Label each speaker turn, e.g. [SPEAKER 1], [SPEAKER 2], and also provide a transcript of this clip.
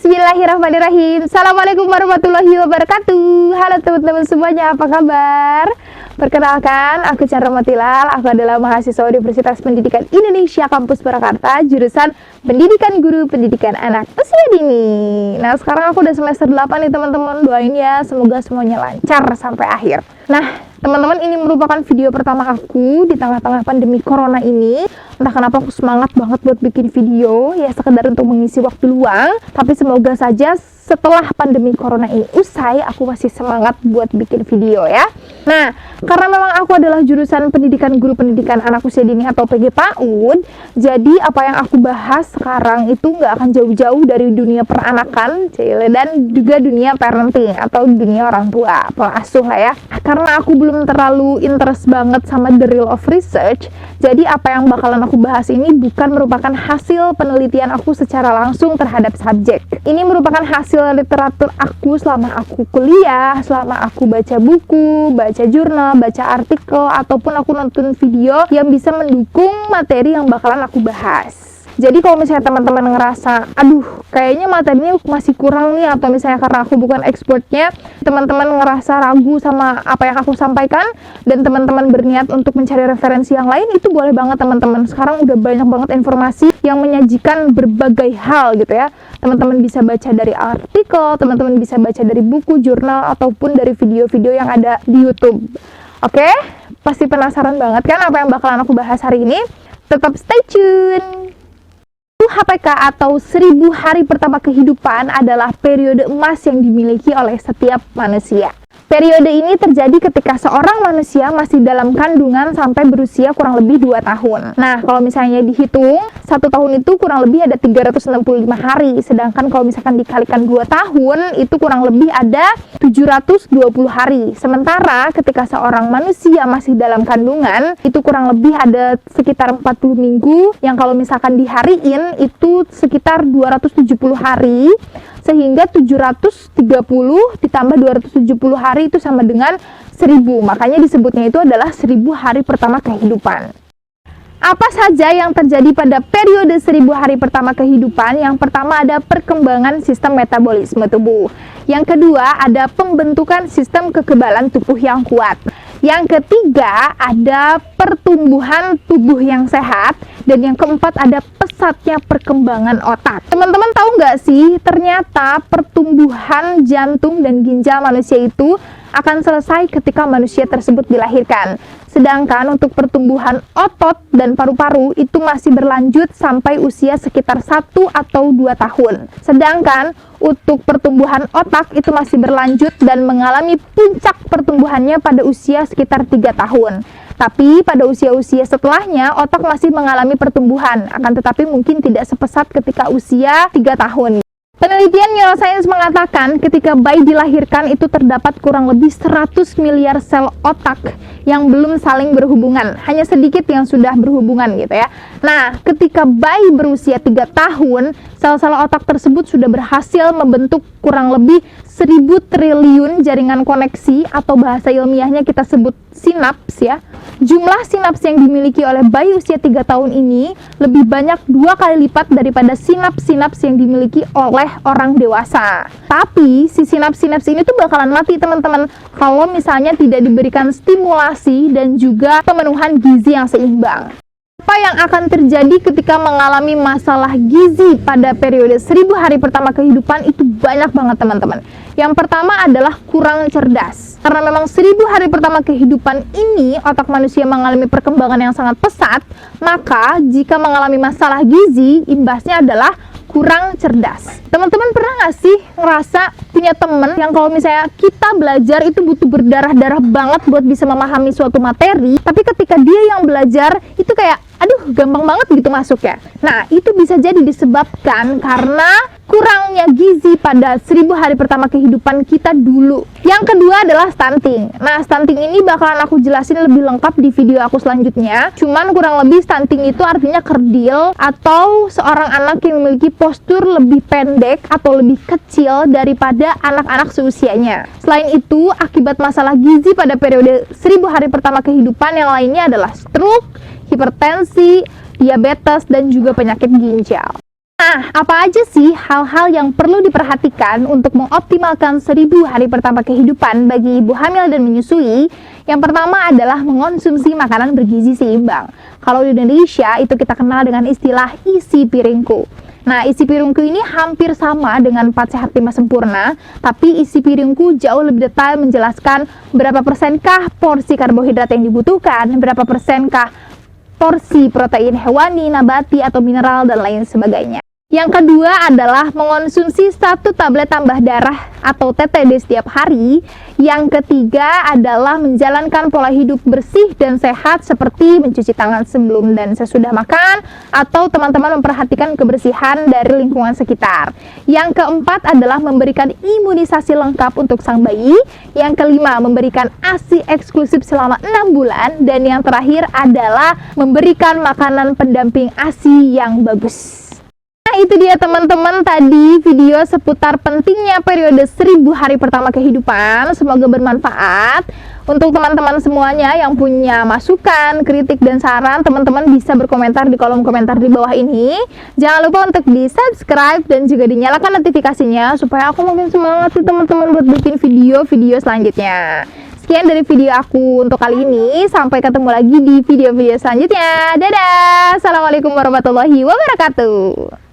[SPEAKER 1] Bismillahirrahmanirrahim. Assalamualaikum warahmatullahi wabarakatuh. Halo teman-teman semuanya, apa kabar? Perkenalkan, aku Chandra Matilal. Aku adalah mahasiswa Universitas Pendidikan Indonesia Kampus Purwakarta, jurusan Pendidikan Guru Pendidikan Anak Usia Dini. Nah, sekarang aku udah semester 8 nih teman-teman. Doain ya, semoga semuanya lancar sampai akhir. Nah, teman-teman, ini merupakan video pertama aku di tengah-tengah pandemi corona ini. Entah kenapa aku semangat banget buat bikin video, ya sekedar untuk mengisi waktu luang. Tapi semoga saja setelah pandemi corona ini usai, aku masih semangat buat bikin video ya. Nah, karena memang aku adalah jurusan Pendidikan Guru Pendidikan Anak Usia Dini atau PGPAUD, jadi apa yang aku bahas sekarang itu nggak akan jauh-jauh dari dunia peranakan, dan juga dunia parenting atau dunia orang tua, pengasuh lah ya. Karena aku belum terlalu interest banget sama the real of research, jadi apa yang bakalan aku bahas ini bukan merupakan hasil penelitian aku secara langsung terhadap subjek. Ini merupakan hasil literatur aku selama aku kuliah, selama aku baca buku, baca jurnal, baca artikel, ataupun aku nonton video yang bisa mendukung materi yang bakalan aku bahas. Jadi kalau misalnya teman-teman ngerasa, aduh kayaknya materinya masih kurang nih, atau misalnya karena aku bukan expertnya, teman-teman ngerasa ragu sama apa yang aku sampaikan, dan teman-teman berniat untuk mencari referensi yang lain, itu boleh banget teman-teman. Sekarang udah banyak banget informasi yang menyajikan berbagai hal gitu ya. Teman-teman bisa baca dari artikel, teman-teman bisa baca dari buku, jurnal, ataupun dari video-video yang ada di YouTube. Oke? Pasti penasaran banget kan apa yang bakalan aku bahas hari ini? Tetap stay tune! HPK atau 1000 hari pertama kehidupan adalah periode emas yang dimiliki oleh setiap manusia. Periode ini terjadi ketika seorang manusia masih dalam kandungan sampai berusia kurang lebih 2 tahun. Nah, kalau misalnya dihitung, 1 tahun itu kurang lebih ada 365 hari. Sedangkan kalau misalkan dikalikan 2 tahun, itu kurang lebih ada 720 hari. Sementara ketika seorang manusia masih dalam kandungan, itu kurang lebih ada sekitar 40 minggu, yang kalau misalkan dihariin, itu sekitar 270 hari. Sehingga 730 ditambah 270 hari itu sama dengan 1000. Makanya disebutnya itu adalah 1000 hari pertama kehidupan. Apa saja yang terjadi pada periode 1000 hari pertama kehidupan? Yang pertama ada perkembangan sistem metabolisme tubuh. Yang kedua ada pembentukan sistem kekebalan tubuh yang kuat. Yang ketiga ada pertumbuhan tubuh yang sehat. Dan yang keempat ada pesatnya perkembangan otak. Teman-teman tahu nggak sih, ternyata pertumbuhan jantung dan ginjal manusia itu akan selesai ketika manusia tersebut dilahirkan. Sedangkan untuk pertumbuhan otot dan paru-paru itu masih berlanjut sampai usia sekitar 1 atau 2 tahun. Sedangkan untuk pertumbuhan otak itu masih berlanjut dan mengalami puncak pertumbuhannya pada usia sekitar 3 tahun. Tapi pada usia-usia setelahnya, otak masih mengalami pertumbuhan, akan tetapi mungkin tidak sepesat ketika usia 3 tahun. Penelitian neurosains mengatakan ketika bayi dilahirkan itu terdapat kurang lebih 100 miliar sel otak yang belum saling berhubungan. Hanya sedikit yang sudah berhubungan gitu ya. Nah, ketika bayi berusia 3 tahun, sel-sel otak tersebut sudah berhasil membentuk kurang lebih 1000 triliun jaringan koneksi, atau bahasa ilmiahnya kita sebut sinaps ya. Jumlah sinaps yang dimiliki oleh bayi usia 3 tahun ini lebih banyak 2 kali lipat daripada sinaps-sinaps yang dimiliki oleh orang dewasa. Tapi si sinaps-sinaps ini tuh bakalan mati teman-teman kalau misalnya tidak diberikan stimulasi dan juga pemenuhan gizi yang seimbang. Apa yang akan terjadi ketika mengalami masalah gizi pada periode 1000 hari pertama kehidupan itu banyak banget teman-teman. Yang pertama adalah kurang cerdas. Karena memang 1000 hari pertama kehidupan ini otak manusia mengalami perkembangan yang sangat pesat, maka jika mengalami masalah gizi, imbasnya adalah kurang cerdas. Teman-teman pernah nggak sih ngerasa punya temen yang kalau misalnya kita belajar itu butuh berdarah-darah banget buat bisa memahami suatu materi, tapi ketika dia yang belajar itu kayak aduh gampang banget gitu masuk ya. Nah, itu bisa jadi disebabkan karena kurangnya gizi pada 1000 hari pertama kehidupan kita dulu. Yang kedua adalah stunting. Nah, stunting ini bakalan aku jelasin lebih lengkap di video aku selanjutnya. Cuman kurang lebih stunting itu artinya kerdil atau seorang anak yang memiliki postur lebih pendek atau lebih kecil daripada anak-anak seusianya. Selain itu, akibat masalah gizi pada periode 1000 hari pertama kehidupan yang lainnya adalah stroke, hipertensi, diabetes, dan juga penyakit ginjal. Nah, apa aja sih hal-hal yang perlu diperhatikan untuk mengoptimalkan 1000 hari pertama kehidupan bagi ibu hamil dan menyusui? Yang pertama adalah mengonsumsi makanan bergizi seimbang. Kalau di Indonesia itu kita kenal dengan istilah isi piringku. Nah, isi piringku ini hampir sama dengan 4 sehat 5 sempurna, tapi isi piringku jauh lebih detail menjelaskan berapa persenkah porsi karbohidrat yang dibutuhkan, berapa persenkah porsi protein hewani, nabati, atau mineral, dan lain sebagainya. Yang kedua adalah mengonsumsi 1 tablet tambah darah atau TTD setiap hari. Yang ketiga adalah menjalankan pola hidup bersih dan sehat seperti mencuci tangan sebelum dan sesudah makan, atau teman-teman memperhatikan kebersihan dari lingkungan sekitar. Yang keempat adalah memberikan imunisasi lengkap untuk sang bayi. Yang kelima, memberikan ASI eksklusif selama 6 bulan. Dan yang terakhir adalah memberikan makanan pendamping ASI yang bagus. Nah, itu dia teman-teman tadi video seputar pentingnya periode 1000 hari pertama kehidupan. Semoga bermanfaat. Untuk teman-teman semuanya yang punya masukan, kritik, dan saran, teman-teman bisa berkomentar di kolom komentar di bawah ini. Jangan lupa untuk di subscribe dan juga dinyalakan notifikasinya supaya aku makin semangat sih teman-teman buat bikin video-video selanjutnya. Sekian dari video aku untuk kali ini. Sampai ketemu lagi di video-video selanjutnya. Dadah. Assalamualaikum warahmatullahi wabarakatuh.